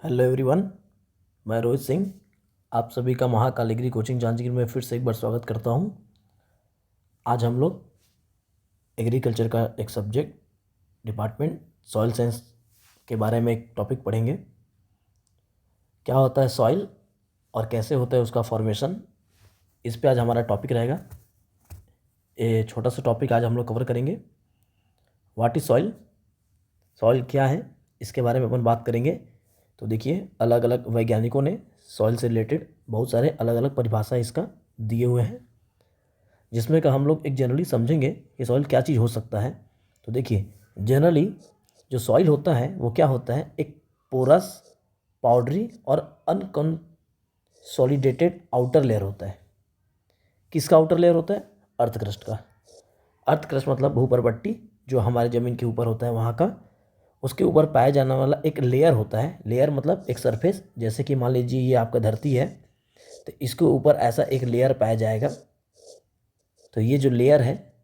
Hello everyone, मैं रोहित सिंह आप सभी का महाकाल एग्री कोचिंग जांजगीर में फिर से एक बार स्वागत करता हूं। आज हम लोग एग्रीकल्चर का एक सब्जेक्ट डिपार्टमेंट सॉइल साइंस के बारे में एक टॉपिक पढ़ेंगे। क्या होता है सॉइल और कैसे होता है उसका फॉर्मेशन, इस पे आज हमारा टॉपिक रहेगा। ये छोटा सा टॉपिक आज हम लोग कवर करेंगे। व्हाट इज़ सॉइल, सॉइल क्या है, इसके बारे में अपन बात करेंगे। तो देखिए, अलग अलग वैज्ञानिकों ने सॉइल से रिलेटेड बहुत सारे अलग अलग परिभाषा इसका दिए हुए हैं, जिसमें का हम लोग एक जनरली समझेंगे कि सॉइल क्या चीज़ हो सकता है। तो देखिए, जनरली जो सॉइल होता है वो क्या होता है, एक पोरस, पाउडरी और अनकंसोलिडेटेड आउटर लेयर होता है। किसका आउटर लेयर होता है? अर्थ क्रस्ट का। अर्थ क्रस्ट मतलब भूपर्पट्टी, जो हमारे ज़मीन के ऊपर होता है वहाँ का, उसके ऊपर पाया जाने वाला एक लेयर होता है। लेयर मतलब एक सरफेस, जैसे कि मान लीजिए ये आपका धरती है, तो इसके ऊपर ऐसा एक लेयर पाया जाएगा। तो ये जो लेयर है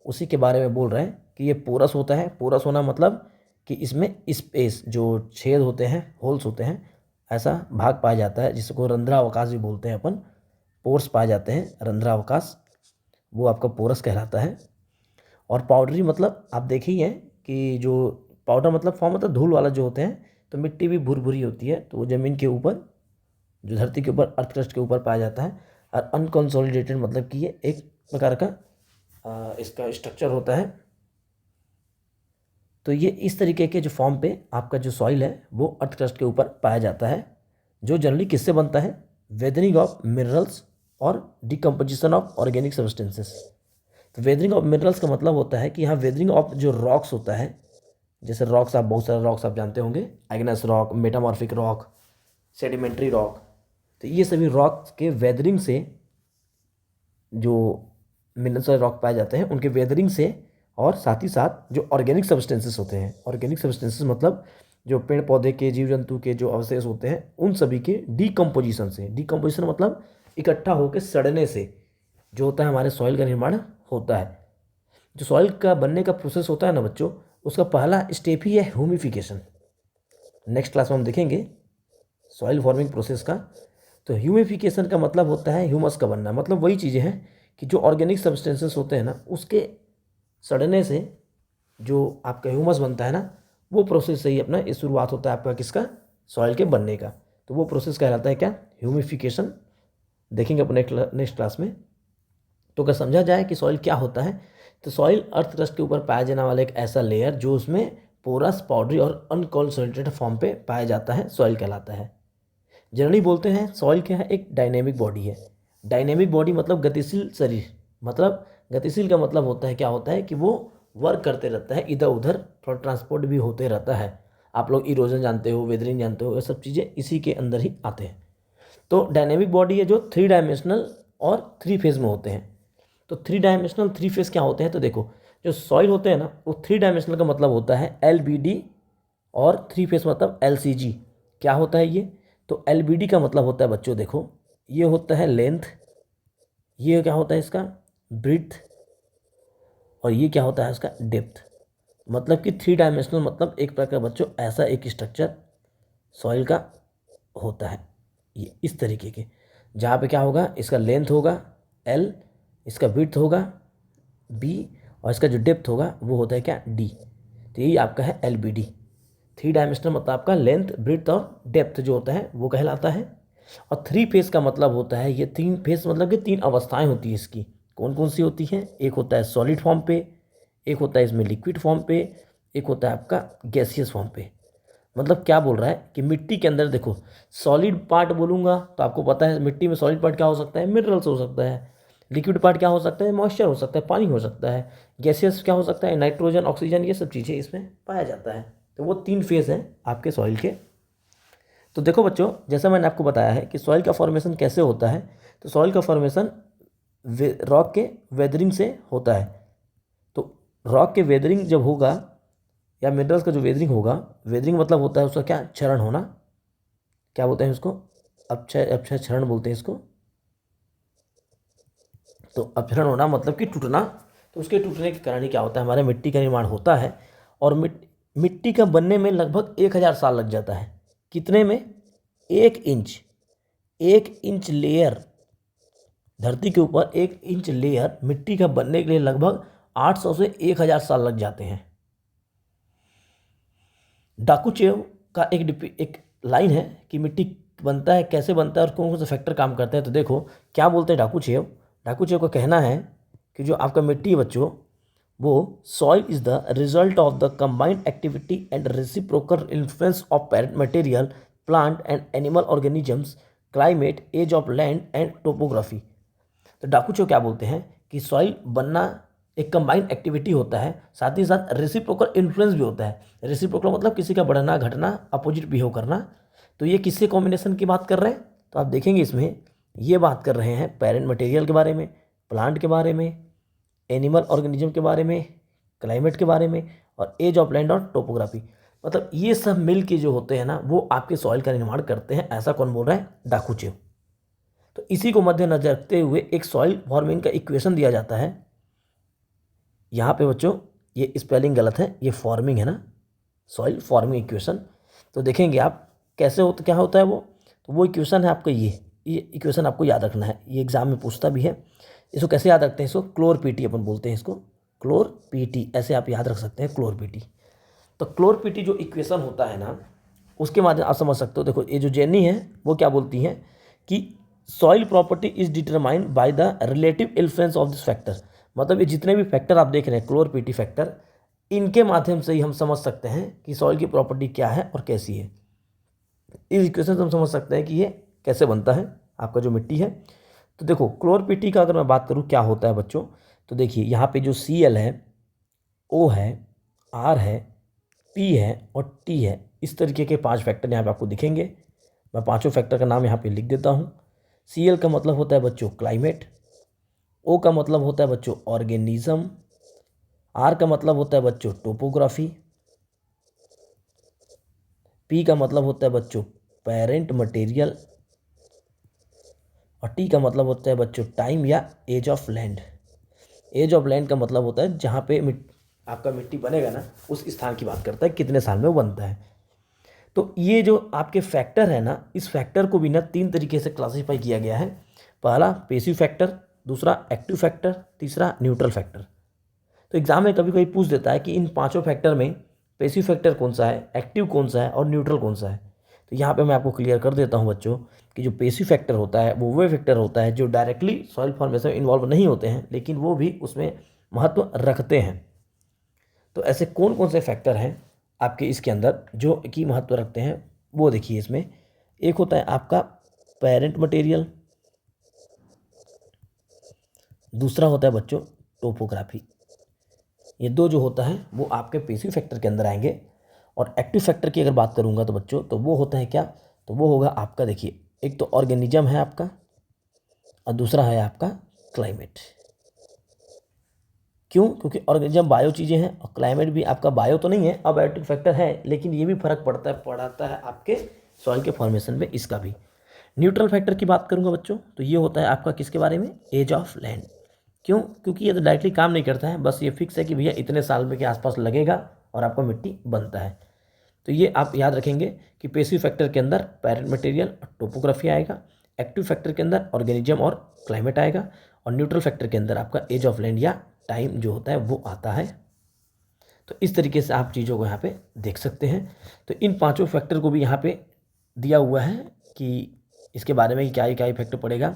उसी के बारे में बोल रहे हैं कि ये पोरस होता है। पोरस होना मतलब कि इसमें स्पेस, जो छेद होते हैं, होल्स होते हैं, ऐसा भाग पाया जाता है, जिसको रंध्रावकाश भी बोलते हैं अपन। पोर्स पाए जाते हैं, रंध्रावकाश, वो आपका पोरस कहलाता है। और पाउडरी मतलब आप देखे ही हैं कि जो पाउडर मतलब फॉर्म मतलब धूल वाला जो होते हैं, तो मिट्टी भी भुरभुरी होती है, तो वो ज़मीन के ऊपर, जो धरती के ऊपर, अर्थ क्रस्ट के ऊपर पाया जाता है। और अनकंसोलिडेटेड मतलब कि ये एक प्रकार का इसका स्ट्रक्चर होता है। तो ये इस तरीके के जो फॉर्म पे आपका जो सॉइल है वो अर्थ क्रस्ट के ऊपर पाया जाता है, जो जनरली किससे बनता है? वेदरिंग ऑफ मिनरल्स और डिकम्पोजिशन ऑफ ऑर्गेनिक सब्सटेंसेस। तो वेदरिंग ऑफ मिनरल्स का मतलब होता है कि यहाँ वेदरिंग ऑफ जो रॉक्स होता है, जैसे रॉक्स, आप बहुत सारे रॉक्स आप जानते होंगे, igneous rock, metamorphic rock, sedimentary rock. तो ये सभी रॉक्स के वेदरिंग से, जो मिनरल्स वाले रॉक पाए जाते हैं उनके वेदरिंग से, और साथ ही साथ जो ऑर्गेनिक सब्सटेंसेस होते हैं, ऑर्गेनिक सब्सटेंसेस मतलब जो पेड़ पौधे के, जीव जंतु के जो अवशेष होते हैं, उन सभी के डिकम्पोजिशन से। डिकम्पोजिशन मतलब इकट्ठा होकर सड़ने से जो होता है हमारे सॉइल का निर्माण होता है। जो सॉइल का बनने का प्रोसेस होता है ना बच्चों, उसका पहला स्टेप ही है ह्यूमिफिकेशन। नेक्स्ट क्लास में हम देखेंगे सॉइल फॉर्मिंग प्रोसेस का। तो ह्यूमिफिकेशन का मतलब होता है ह्यूमस का बनना, मतलब वही चीज़ें हैं कि जो ऑर्गेनिक सब्सटेंसेस होते हैं ना, उसके सड़ने से जो आपका ह्यूमस बनता है ना, वो प्रोसेस से ही अपना ये शुरुआत होता है आपका किसका? सॉइल के बनने का। तो वो प्रोसेस कहलाता है क्या? ह्यूमिफिकेशन। देखेंगे अपने नेक्स्ट क्लास में। तो अगर समझा जाए कि सॉइल क्या होता है, तो सॉइल अर्थ क्रस्ट के ऊपर पाया जाने वाला एक ऐसा लेयर जो उसमें पोरस, पाउडरी और अनकॉन्सोलिडेटेड फॉर्म पे पाया जाता है, सॉइल कहलाता है। जनरली बोलते हैं सॉइल क्या है? एक डायनेमिक बॉडी है। डायनेमिक बॉडी मतलब गतिशील शरीर। मतलब गतिशील का मतलब होता है, क्या होता है कि वो वर्क करते रहता है, इधर उधर थोड़ा ट्रांसपोर्ट भी होते रहता है। आप लोग इरोजन जानते हो, वेदरिंग जानते हो, ये सब चीज़ें इसी के अंदर ही आते हैं। तो डायनेमिक बॉडी है जो 3 डायमेंशनल और 3 फेज में होते हैं। तो 3 डायमेंशनल 3 फेज क्या होते हैं? तो देखो, जो सॉइल होते हैं ना, वो 3 डायमेंशनल का मतलब होता है LBD, और 3 फेज मतलब LCG। क्या होता है ये? तो LBD का मतलब होता है बच्चों, देखो, ये होता है लेंथ, ये क्या होता है इसका? ब्रीथ, और ये क्या होता है इसका? डेप्थ। मतलब कि 3 डायमेंशनल मतलब एक प्रकार बच्चों ऐसा एक स्ट्रक्चर सॉइल का होता है, ये इस तरीके के, जहाँ पे क्या होगा, इसका लेंथ होगा L, इसका विड्थ होगा B, और इसका जो डेप्थ होगा वो होता है क्या? D। तो यही आपका है LBD। 3 डायमेंशनल मतलब आपका लेंथ, ब्रीथ और डेप्थ जो होता है वो कहलाता है। और 3 फेस का मतलब होता है, ये 3 फेस मतलब कि 3 अवस्थाएं होती है इसकी। कौन कौन सी होती हैं? एक होता है सॉलिड फॉर्म पे, एक होता है इसमें लिक्विड फॉर्म पे, एक होता है आपका गैसियस फॉर्म पे। मतलब क्या बोल रहा है कि मिट्टी के अंदर देखो, सॉलिड पार्ट बोलूँगा तो आपको पता है मिट्टी में सॉलिड पार्ट क्या हो सकता है? मिनरल्स हो सकता है। लिक्विड पार्ट क्या हो सकता है? मॉइस्चर हो सकता है, पानी हो सकता है। गैसियस क्या हो सकता है? नाइट्रोजन, ऑक्सीजन, ये सब चीज़ें इसमें पाया जाता है। तो वो 3 फेज हैं आपके सॉइल के। तो देखो बच्चों, जैसा मैंने आपको बताया है कि सॉइल का फॉर्मेशन कैसे होता है, तो सॉइल का फॉर्मेशन रॉक के वेदरिंग से होता है। तो रॉक के वेदरिंग जब होगा, या मिनरल्स का जो वेदरिंग होगा, वेदरिंग मतलब होता है उसका क्या? क्षरण होना। क्या बोलते हैं उसको? अपक्षय, अपक्षय क्षरण बोलते हैं इसको। तो अपक्षरण होना मतलब कि टूटना। तो उसके टूटने के कारण ही क्या होता है, हमारे मिट्टी का निर्माण होता है। और मिट्टी का बनने में लगभग 1000 साल लग जाता है। कितने में? 1 इंच। 1 इंच लेयर, धरती के ऊपर 1 इंच लेयर मिट्टी का बनने के लिए लगभग 800 से 1000 साल लग जाते हैं। डाकुचेव का एक लाइन है कि मिट्टी बनता है, कैसे बनता है और कौन कौन से फैक्टर काम करते हैं। तो देखो क्या बोलते हैं डाकुचेव। डाकुचेव का कहना है कि जो आपका मिट्टी है बच्चों, वो soil is the result of the combined activity and reciprocal influence of parent material, plant and animal organisms, climate, age of land and topography. तो डाकुचेव क्या बोलते हैं कि सॉइल बनना एक कंबाइंड एक्टिविटी होता है, साथ ही साथ रेसिप्रोकल इन्फ्लुएंस भी होता है। रेसिप्रोकल मतलब किसी का बढ़ना घटना, अपोजिट बिहेव करना। तो ये किससे कॉम्बिनेशन की बात कर रहे हैं? तो आप देखेंगे इसमें ये बात कर रहे हैं पेरेंट मटेरियल के बारे में, प्लांट के बारे में, एनिमल ऑर्गेनिज्म के बारे में, क्लाइमेट के बारे में, और एज ऑफ लैंड और टोपोग्राफी। मतलब ये सब मिल के जो होते हैं ना, वो आपके सॉइल का निर्माण करते हैं। ऐसा कौन बोल रहा है? डाकुचेव। तो इसी को मद्देनजर रखते हुए एक सॉइल फॉर्मिंग का इक्वेशन दिया जाता है। यहाँ पे बच्चों ये स्पेलिंग गलत है, ये फॉर्मिंग है ना, सॉइल फॉर्मिंग इक्वेशन। तो देखेंगे आप कैसे होता, क्या होता है वो। तो वो इक्वेशन है आपका ये इक्वेशन आपको याद रखना है, ये एग्जाम में पूछता भी है। इसको कैसे याद रखते हैं? इसको क्लोर पीटी अपन बोलते हैं, इसको क्लोर पीटी ऐसे आप याद रख सकते हैं, क्लोर पीटी। तो क्लोर पीटी जो इक्वेशन होता है ना, उसके माध्यम आप समझ सकते हो। देखो ये जो जेनी है वो क्या बोलती हैं कि soil property is determined by the relative influence of this factor. मतलब ये जितने भी फैक्टर आप देख रहे हैं क्लोर पीटी फैक्टर, इनके माध्यम से ही हम समझ सकते हैं कि सॉइल की प्रॉपर्टी क्या है और कैसी है। इस इक्वेशन से हम समझ सकते हैं कि ये कैसे बनता है आपका जो मिट्टी है। तो देखो क्लोर पीटी का अगर मैं बात करूँ क्या होता है बच्चों, तो देखिए यहाँ पे जो Cl है, O है, R है, P है और T है, इस तरीके के 5 फैक्टर यहाँ पे आपको दिखेंगे। मैं पांचों फैक्टर का नाम यहाँ पे लिख देता हूँ। Cl का मतलब होता है बच्चों क्लाइमेट, O का मतलब होता है बच्चों ऑर्गेनिज्म, R का मतलब होता है बच्चों टोपोग्राफी, P का मतलब होता है बच्चों पेरेंट मटेरियल, और T का मतलब होता है बच्चों टाइम या age of land. Age of land का मतलब होता है जहाँ पे आपका मिट्टी बनेगा ना, उस स्थान की बात करता है, कितने साल में वो बनता है। तो ये जो आपके फैक्टर है ना, इस फैक्टर को भी ना 3 तरीके से क्लासीफाई किया गया है। पहला पेसिव फैक्टर, दूसरा एक्टिव फैक्टर, तीसरा न्यूट्रल फैक्टर। तो एग्जाम में कभी कभी पूछ देता है कि इन 5 फैक्टर में पेसिव फैक्टर कौन सा है, एक्टिव कौन सा है और न्यूट्रल कौन सा है। तो यहाँ पे मैं आपको क्लियर कर देता हूँ बच्चों कि जो पेसिव फैक्टर होता है वो फैक्टर होता है जो डायरेक्टली सॉइल फॉर्मेशन में इन्वॉल्व नहीं होते हैं, लेकिन वो भी उसमें महत्व रखते हैं। तो ऐसे कौन कौन से फैक्टर हैं आपके इसके अंदर जो कि महत्व रखते हैं, वो देखिए इसमें। एक होता है आपका पेरेंट मटेरियल, दूसरा होता है बच्चों टोपोग्राफी। ये दो जो होता है वो आपके पेसिव फैक्टर के अंदर आएंगे। और एक्टिव फैक्टर की अगर बात करूंगा तो बच्चों, तो वो होता है क्या, तो वो होगा आपका, देखिए एक तो ऑर्गेनिज्म है आपका और दूसरा है आपका क्लाइमेट। क्यों? क्योंकि ऑर्गेनिज्म बायो चीज़ें हैं और क्लाइमेट भी आपका बायो तो नहीं है, अबायोटिक फैक्टर है, लेकिन ये भी फर्क पड़ता है आपके सॉइल के फॉर्मेशन में, इसका भी। न्यूट्रल फैक्टर की बात करूंगा बच्चों, तो ये होता है आपका किसके बारे में? Age of land. क्यों? क्योंकि ये तो डायरेक्टली काम नहीं करता है, बस ये फिक्स है कि भैया इतने साल में के आसपास लगेगा और आपका मिट्टी बनता है। तो ये आप याद रखेंगे कि पेसिव फैक्टर के अंदर पेरेंट मटेरियल और टोपोग्राफी आएगा, एक्टिव फैक्टर के अंदर ऑर्गेनिज्म और क्लाइमेट आएगा, और न्यूट्रल फैक्टर के अंदर आपका एज ऑफ लैंड या टाइम जो होता है वो आता है। तो इस तरीके से आप चीज़ों को यहाँ पे देख सकते हैं। तो इन 5 फैक्टर को भी यहाँ पे दिया हुआ है कि इसके बारे में क्या इफेक्ट पड़ेगा।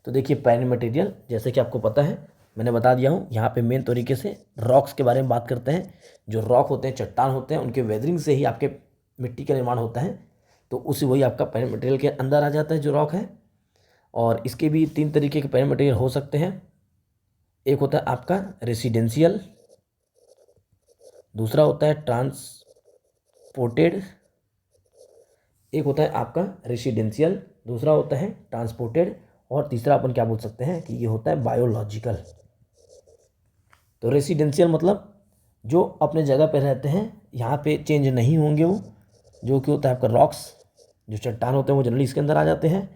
तो देखिए पेरेंट मटेरियल, जैसे कि आपको पता है मैंने बता दिया हूँ, यहाँ पे मेन तरीके से रॉक्स के बारे में बात करते हैं। जो रॉक होते हैं, चट्टान होते हैं, उनके वेदरिंग से ही आपके मिट्टी का निर्माण होता है। तो उसी वही आपका पेरेंट मटेरियल के अंदर आ जाता है जो रॉक है। और इसके भी 3 तरीके के पेरेंट मटेरियल हो सकते हैं। एक होता है आपका रेसिडेंशियल, दूसरा होता है ट्रांसपोर्टेड, एक होता है आपका रेसिडेंशियल, दूसरा होता है ट्रांसपोर्टेड, और तीसरा अपन क्या बोल सकते हैं कि ये होता है बायोलॉजिकल। तो रेसिडेंशियल मतलब जो अपने जगह पे रहते हैं, यहाँ पे चेंज नहीं होंगे वो, जो कि होता है आपका रॉक्स, जो चट्टान होते हैं वो जनरली इसके अंदर आ जाते हैं।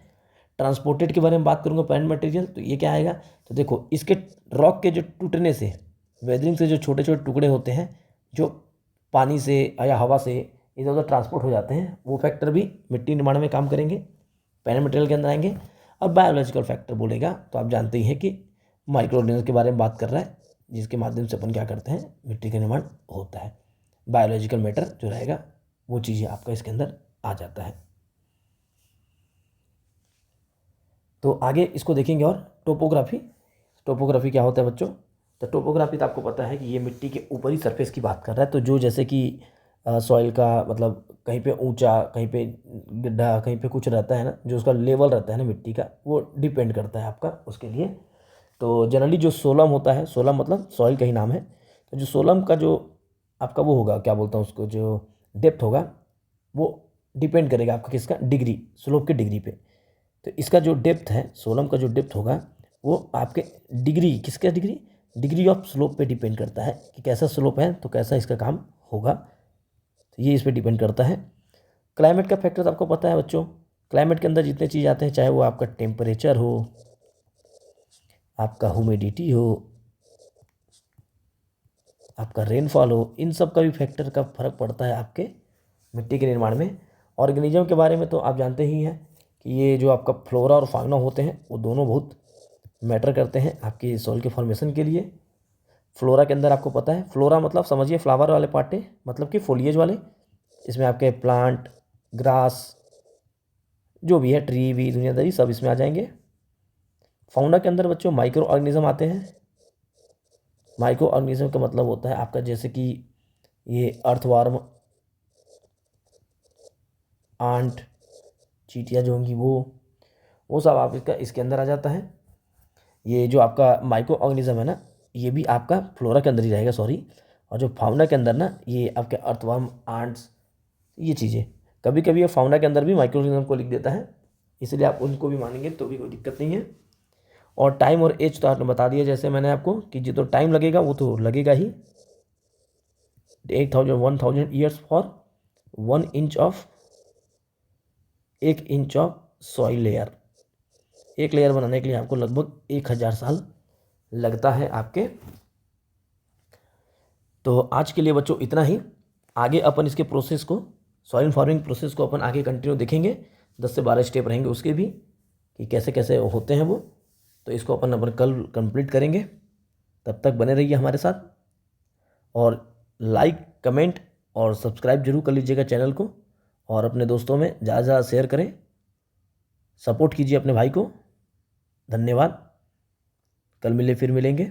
ट्रांसपोर्टेड के बारे में बात करूँगा पेरेंट मटेरियल, तो ये क्या आएगा, तो देखो इसके रॉक के जो टूटने से, वेदरिंग से जो छोटे छोटे टुकड़े होते हैं, जो पानी से या हवा से इधर उधर ट्रांसपोर्ट हो जाते हैं, वो फैक्टर भी मिट्टी निर्माण में काम करेंगे, पैरेंट मटेरियल के अंदर आएंगे। अब बायोलॉजिकल फैक्टर बोलेगा तो आप जानते ही हैं कि माइक्रो ऑर्गेनिज्म के बारे में बात कर रहा है, जिसके माध्यम से अपन क्या करते हैं, मिट्टी का निर्माण होता है। बायोलॉजिकल मैटर जो रहेगा वो चीज़ें आपका इसके अंदर आ जाता है। तो आगे इसको देखेंगे। और टोपोग्राफी क्या होता है बच्चों? तो टोपोग्राफी तो आपको पता है कि ये मिट्टी के ऊपरी सरफेस की बात कर रहा है। तो जो जैसे कि सॉइल का मतलब कहीं पे ऊंचा, कहीं पे गड्ढा, कहीं पे कुछ रहता है ना, जो उसका लेवल रहता है ना मिट्टी का, वो डिपेंड करता है आपका उसके लिए। तो जनरली जो सोलम होता है, सोलम मतलब सॉइल का ही नाम है, तो जो सोलम का जो आपका वो होगा, क्या बोलता हूँ उसको, जो डेप्थ होगा वो डिपेंड करेगा आपका किसका, डिग्री, स्लोप की डिग्री पे। तो इसका जो डेप्थ है, सोलम का जो डेप्थ होगा वो आपके डिग्री, किसका डिग्री, डिग्री ऑफ स्लोप पे डिपेंड करता है कि कैसा स्लोप है तो कैसा इसका काम होगा। तो ये इस पर डिपेंड करता है। क्लाइमेट का फैक्टर आपको पता है बच्चों, क्लाइमेट के अंदर जितने चीज़ आते हैं, चाहे वो आपका टेम्परेचर हो, आपका ह्यूमिडिटी हो, आपका रेनफॉल हो, इन सब का भी फैक्टर का फर्क पड़ता है आपके मिट्टी के निर्माण में। ऑर्गेनिज्म के बारे में तो आप जानते ही हैं कि ये जो आपका फ्लोरा और फाउना होते हैं वो दोनों बहुत मैटर करते हैं आपकी सॉइल के फॉर्मेशन के लिए। फ्लोरा के अंदर आपको पता है, फ्लोरा मतलब समझिए फ्लावर वाले पार्टे, मतलब कि फोलिएज वाले, इसमें आपके प्लांट, ग्रास, जो भी है, ट्री भी, दुनियादारी सब इसमें आ जाएंगे। फाउना के अंदर बच्चों माइक्रो ऑर्गेनिज्म आते हैं। माइक्रो ऑर्गेनिज्म का मतलब होता है आपका जैसे कि ये अर्थवार्म, आंट, चींटियाँ जो होंगी वो सब आप इसके अंदर आ जाता है। ये जो आपका माइक्रो ऑर्गेनिज्म है ना, ये भी आपका फ्लोरा के अंदर ही रहेगा, सॉरी। और जो फाउना के अंदर ना, ये आपके अर्थवर्म, आंट्स, ये चीज़ें, कभी कभी ये फाउना के अंदर भी माइक्रो ऑर्गेनिज्म को लिख देता है, इसलिए आप उनको भी मानेंगे तो भी कोई दिक्कत नहीं है। और टाइम और एज तो आपने बता दिया, जैसे मैंने आपको कि जो तो टाइम लगेगा वो तो लगेगा ही, 1000 years for 1 inch of, 1 inch of soil layer. एक लेयर बनाने के लिए आपको लगभग 1000 साल लगता है आपके। तो आज के लिए बच्चों इतना ही। आगे अपन इसके प्रोसेस को, सॉइल फार्मिंग प्रोसेस को अपन आगे कंटिन्यू देखेंगे। 10 से 12 स्टेप रहेंगे उसके भी, कि कैसे कैसे होते हैं वो। तो इसको अपन कल कंप्लीट करेंगे। तब तक बने रहिए हमारे साथ, और लाइक, कमेंट और सब्सक्राइब जरूर कर लीजिएगा चैनल को, और अपने दोस्तों में ज़्यादा से ज़्यादा शेयर करें, सपोर्ट कीजिए अपने भाई को। धन्यवाद। कल फिर मिलेंगे।